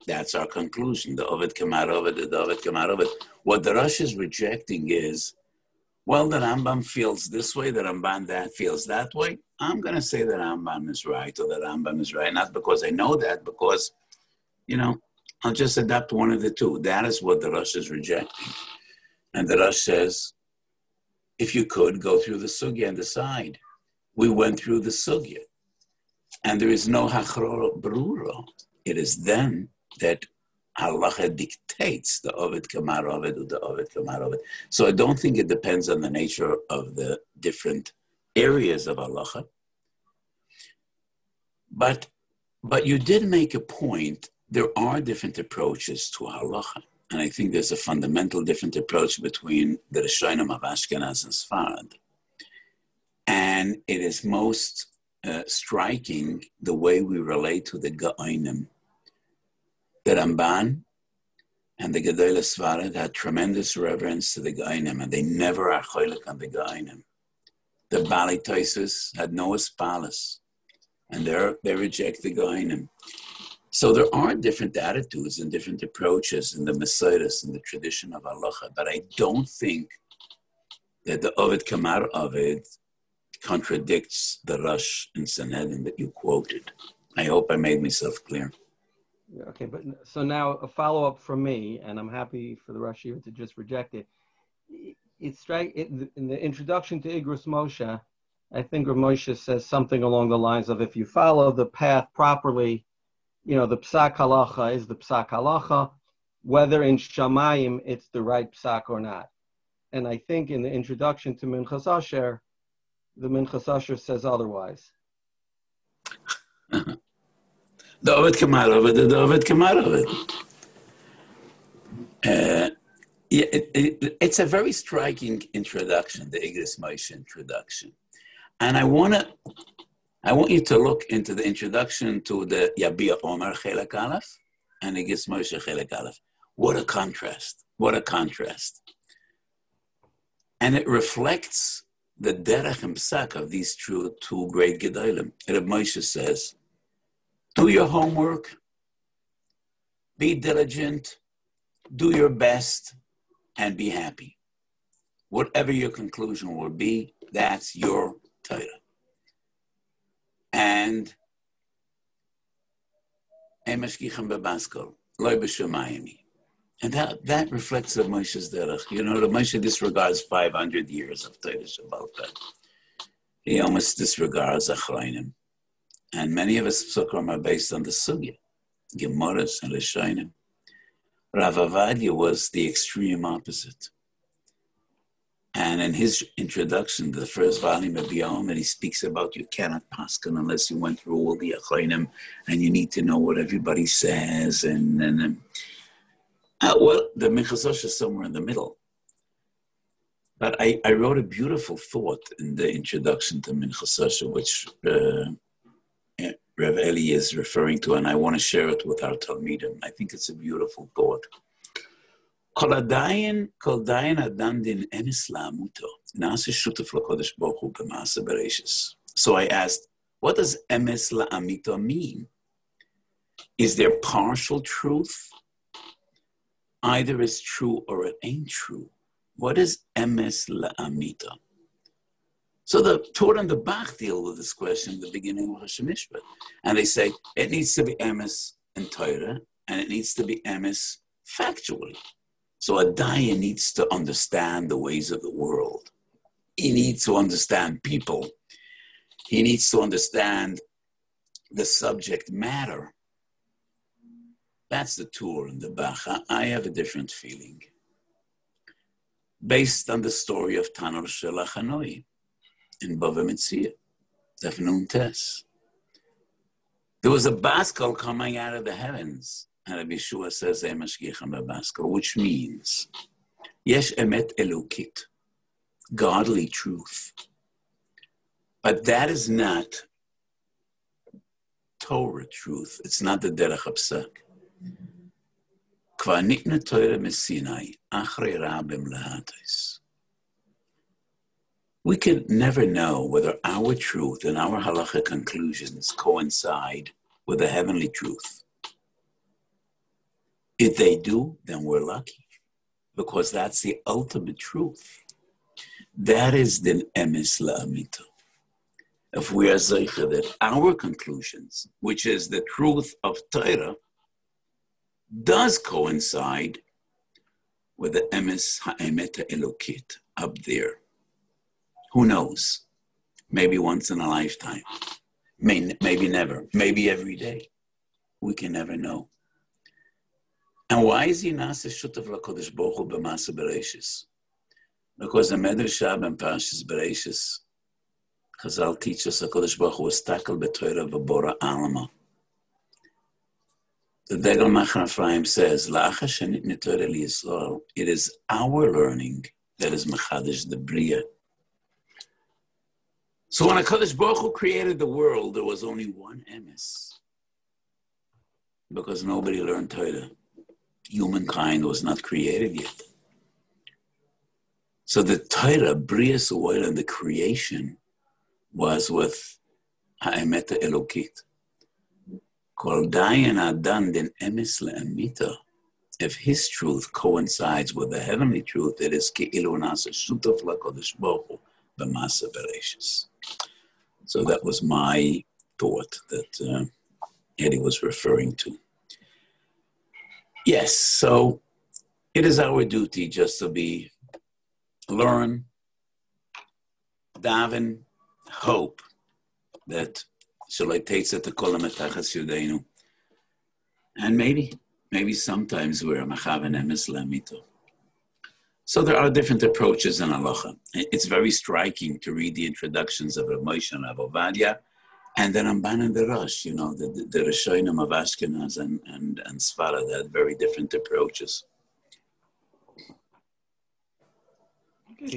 that's our conclusion. The Ovid Kamar Ovid, the Ovid Kamar Ovid. What the Rosh is rejecting is, well, the Rambam feels this way, the Ramban that feels that way. I'm going to say that Rambam is right or that Rambam is right, not because I know that, because, I'll just adopt one of the two. That is what the Rosh is rejecting. And the Rosh says, if you could, go through the sugya and decide. We went through the sugya. And there is no hachrora bruro. It is then that halacha dictates the Ovid Kamar Ovid or the Ovid Kamar Ovid. So I don't think it depends on the nature of the different areas of halacha. But you did make a point. There are different approaches to halacha. And I think there's a fundamental different approach between the Rishonim of Ashkenaz and Sfarad. And it is most striking the way we relate to the Gaonim. The Ramban And the Gedolei Svarad had tremendous reverence to the Gainim, and they never are cholik on the Gainim. The Bali Taisus had no espalas, and they reject the Gainim. So there are different attitudes and different approaches in the Messiahs and the tradition of Halacha, but I don't think that the Ovid Kamar Ovid contradicts the Rosh and Sanhedrin that you quoted. I hope I made myself clear. Okay, but so now a follow-up from me, and I'm happy for the Rosh Yeshiva to just reject it. In the introduction to Igros Moshe, I think Rav Moshe says something along the lines of, if you follow the path properly, you know, the psak halacha is the psak halacha, whether in Shamayim it's the right psak or not. And I think in the introduction to Minchas Asher, the Minchas Asher says otherwise. David Kamarov, it's a very striking introduction, the Igros Moshe introduction. And I want you to look into the introduction to the Yabia Omer Chelek Aleph and Igros Moshe Chelek Aleph. What a contrast. What a contrast. And it reflects the derech and psak of these two great Gedolim. Rav Moshe says, do your homework, be diligent, do your best, and be happy. Whatever your conclusion will be, that's your Torah. And and that reflects Rav Moshe's derech. You know, Rav Moshe disregards 500 years of Torah Shabbat. He almost disregards Achreinim. And many of his psukim are based on the Sugya, Gemaras and Lashonim. Rav Avadia was the extreme opposite. And in his introduction to the first volume of Yom, and he speaks about you cannot paskin unless you went through all the Achreinim, and you need to know what everybody says. Well, the Minchas Asher is somewhere in the middle. But I wrote a beautiful thought in the introduction to Minchas Asher, which Rev Eli is referring to, and I want to share it with our Talmidim. I think it's a beautiful thought. So I asked, what does emes la'amito mean? Is there partial truth? Either it's true or it ain't true. What is emes la'amito? So the Torah and the Bach deal with this question in the beginning of Hashem Mishpat. And they say it needs to be emes in Torah, and it needs to be emes factually. So a dayan needs to understand the ways of the world. He needs to understand people. He needs to understand the subject matter. That's the Torah and the Bach. I have a different feeling. Based on the story of Tanur Shelachanoi in Bava Metzia, Daf Nun Tes. There was a baskal coming out of the heavens, and Rabbi Yeshua says, which means, Yesh emet elukit, godly truth. But that is not Torah truth. It's not the derech hapsak. Kvar nikna Torah mesinai, achrei rabim lehatis. We can never know whether our truth and our halacha conclusions coincide with the heavenly truth. If they do, then we're lucky, because that's the ultimate truth. That is the emes la'amito. If we are zeicha that our conclusions, which is the truth of Torah, does coincide with the emes ha'emet elokit up there. Who knows? Maybe once in a lifetime. Maybe never. Maybe every day. We can never know. And why is he nasa shutav l'kodesh baruch hu b'masa bereishis? Because the Medrash Shab and Parshas Bereishis, Chazal teach us HaKadosh Baruch Hu was tackle b'Torah v'bora alma. The Degel Machar Ephraim says, La'achar shenitne Torah liYisrael, it is our learning that is mechadish the Bria. So when HaKadosh Baruch Hu created the world, there was only one emes, because nobody learned Torah. humankind was not created yet. So the Torah, Brias U'Olam, and the creation was with Ha'emet Elokit. Kol dayan adan den emes le'amita. If his truth coincides with the heavenly truth, it is ke'ilu nasa shutaf lakodesh baruch hu b'masa bereshis. So that was my thought that Eddie was referring to. Yes, so it is our duty just to learn, daven, hope that and maybe sometimes we're a machaven emes lamito. So there are different approaches in halacha. It's very striking to read the introductions of Rav Moshe and Rav Ovadia, and then Ramban and the Rosh, the Rishonim of Ashkenaz and Sfarad had very different approaches.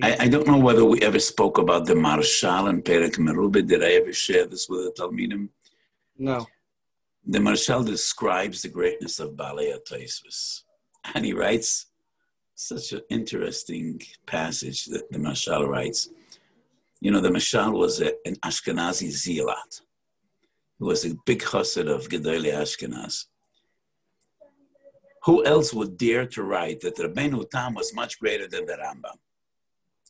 I don't know whether we ever spoke about the Marshal and Perek Merubah. Did I ever share this with the Talmidim? No. The Marshal describes the greatness of Balei HaTosfos. And he writes such an interesting passage that the Marshal writes. The Marshal was an Ashkenazi zealot. He was a big chassid of Gedolei Ashkenaz. Who else would dare to write that Rabbeinu Tam was much greater than the Rambam?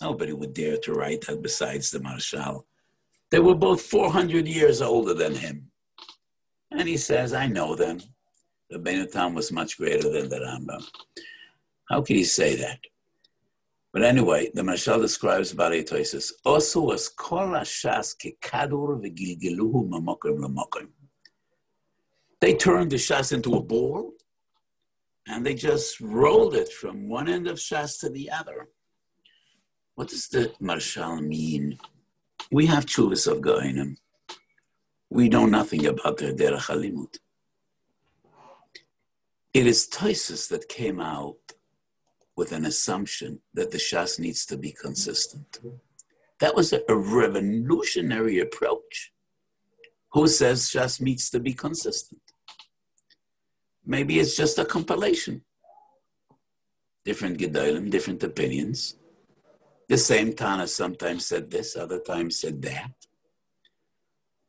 Nobody would dare to write that besides the Marshal. They were both 400 years older than him. And he says, I know them. Rabbeinu Tam was much greater than the Rambam. How can he say that? But anyway, the Marshal describes Balei HaTosfos. Also was kol hashas kekadur v'gilgeluhu mamokim lamokim. They turned the shas into a ball, and they just rolled it from one end of shas to the other. What does the Marshal mean? We have tshuvas of Goinim. We know nothing about their derech halimut. It is Tosfos that came out with an assumption that the shas needs to be consistent. That was a revolutionary approach. Who says shas needs to be consistent? Maybe it's just a compilation. Different gedolim, different opinions. The same Tana sometimes said this, other times said that.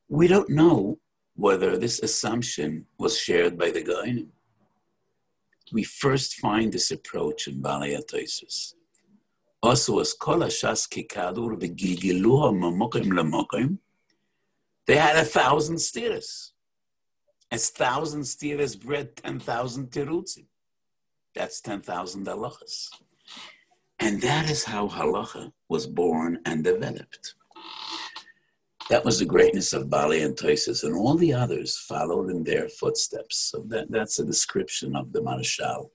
We don't know whether this assumption was shared by the Goinim. We first find this approach in Balei HaTosfos. Also, as kol hashas kikadur v'gilgeluha mamokim lamokim, they had 1,000 steers. As 1,000 steers bred 10,000 terutzim. That's 10,000 halachas. And that is how halacha was born and developed. That was the greatness of Balei and Tosfos, and all the others followed in their footsteps. So that's a description of the Marshal.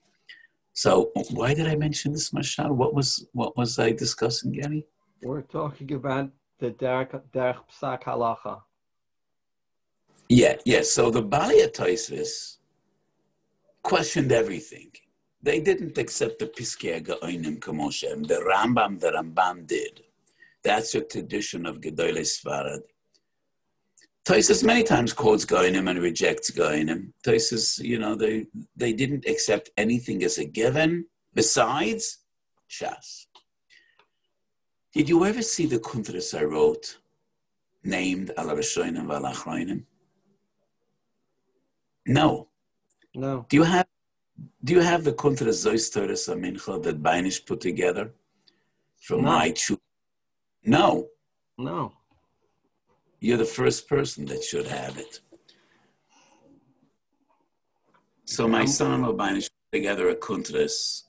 So why did I mention this Marshal? What was I discussing, Gary? We're talking about the derech psak halacha. Yeah. So the Balei HaTosfos questioned everything. They didn't accept the Piskei Gaonim Kamoshem. The Ramban did. That's a tradition of Gedolei Sfarad. Tosfos many times quotes Goinim and rejects Goinim. Tosfos, they didn't accept anything as a given besides Shas. Did you ever see the Kuntras I wrote named Al Rishonim Val Achreinim? No. Do you have the Kuntras Zois Torah Mincha that Beinish put together from my true? No. You're the first person that should have it. So my son-in-law Beinish put together a Kuntras,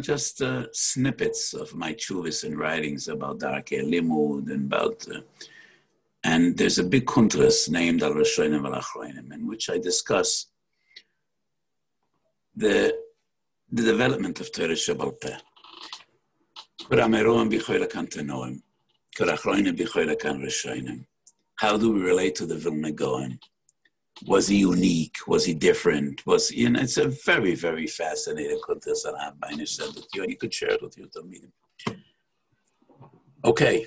just snippets of my tshuvas and writings about Darkei Limud and about, and there's a big Kuntras named Al Rishonim Val Achreinim, in which I discuss the development of Torah Shebal Peh. How do we relate to the Vilna Gaon? Was he unique? Was he different? It's a very, very fascinating contest that I have Beinish said with you, and you could share it with your Talmidim. Okay.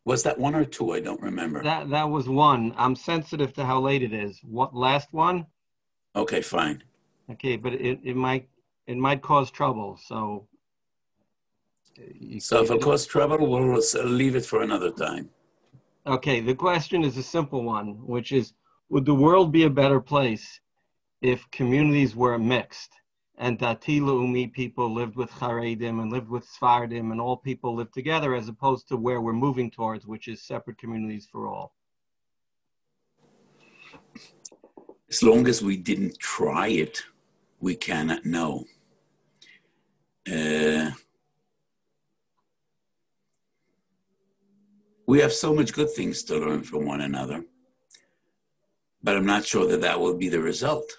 Was that one or two? I don't remember. That was one. I'm sensitive to how late it is. What, last one? Okay, fine. Okay, but it might cause trouble. So if it causes trouble, we'll leave it for another time. Okay, the question is a simple one, which is, would the world be a better place if communities were mixed and Dati Leumi people lived with Charedim and lived with Sfardim and all people lived together, as opposed to where we're moving towards, which is separate communities for all? As long as we didn't try it, we cannot know. We have so much good things to learn from one another, but I'm not sure that that will be the result.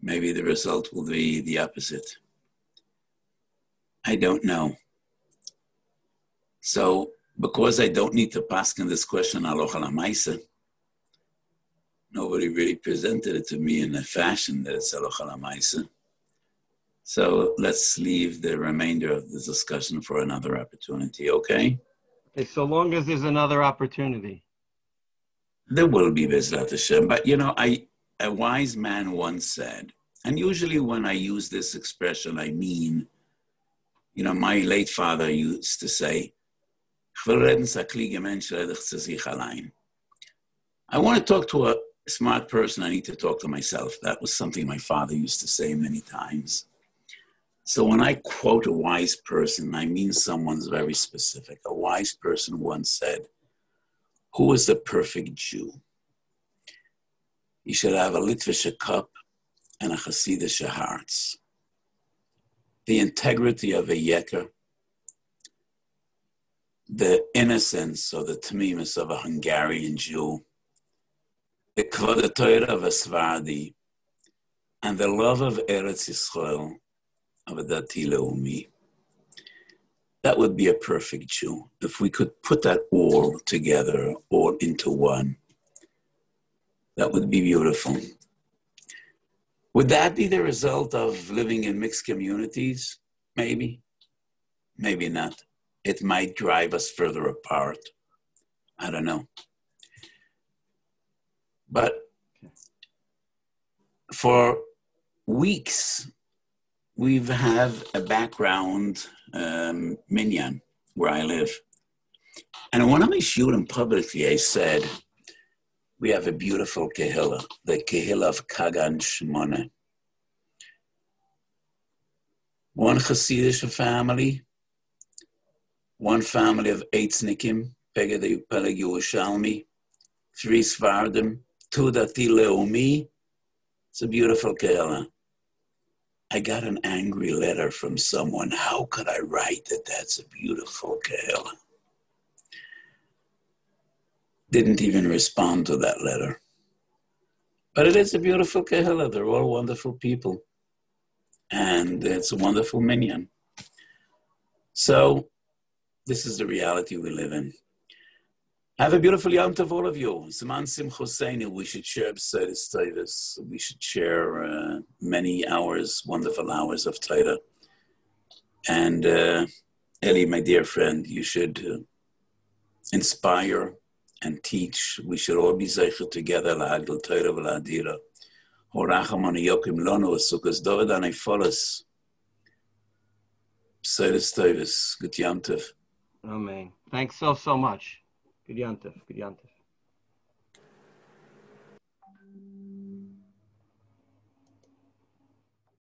Maybe the result will be the opposite. I don't know. So, because I don't need to pass on this question halacha l'maaseh, nobody really presented it to me in a fashion that it's halacha l'maaseh. So let's leave the remainder of the discussion for another opportunity, okay? Okay, so long as there's another opportunity. There will be, Bezrat Hashem. But, you know, a wise man once said, and usually when I use this expression, I mean, you know, my late father used to say, I want to talk to a smart person, I need to talk to myself. That was something my father used to say many times. So when I quote a wise person, I mean someone's very specific. A wise person once said, who is the perfect Jew? You should have a Litvische cup and a Hasidische hearts. The integrity of a Yeker, the innocence or the tamimus of a Hungarian Jew, the Kvod Torah of a Svardi, and the love of Eretz Yisrael of a Dati Leumi. That would be a perfect Jew. If we could put that all together, all into one, that would be beautiful. Would that be the result of living in mixed communities? Maybe. Maybe not. It might drive us further apart. I don't know. But for weeks, we've had a background minyan where I live. And in one of my shiurim publicly, I said, we have a beautiful kehillah, the kehillah of Kagan Shmone. One Hasidic family, one family of Eitznikim, Peleg Yerushalmi, 3 Sfardim, 2 Dati Leumi. It's a beautiful kehillah. I got an angry letter from someone. How could I write that that's a beautiful kehillah? Didn't even respond to that letter. But it is a beautiful kehillah. They're all wonderful people. And it's a wonderful minyan. So this is the reality we live in. Have a beautiful Yom Tov, all of you. Zman Simchoseinu. We should share B'Seides Taivas. We should share many hours, wonderful hours of Torah. And Eli, my dear friend, you should inspire and teach. We should all be zeicher together. L'Hagdil Torah ולהאדירה. Horacham ani yokim lono Sukkas David ani folas. B'Seides Taivas. Good Yom Tov. Amen. Thanks so much. Good Yom Tov. Good Yom Tov.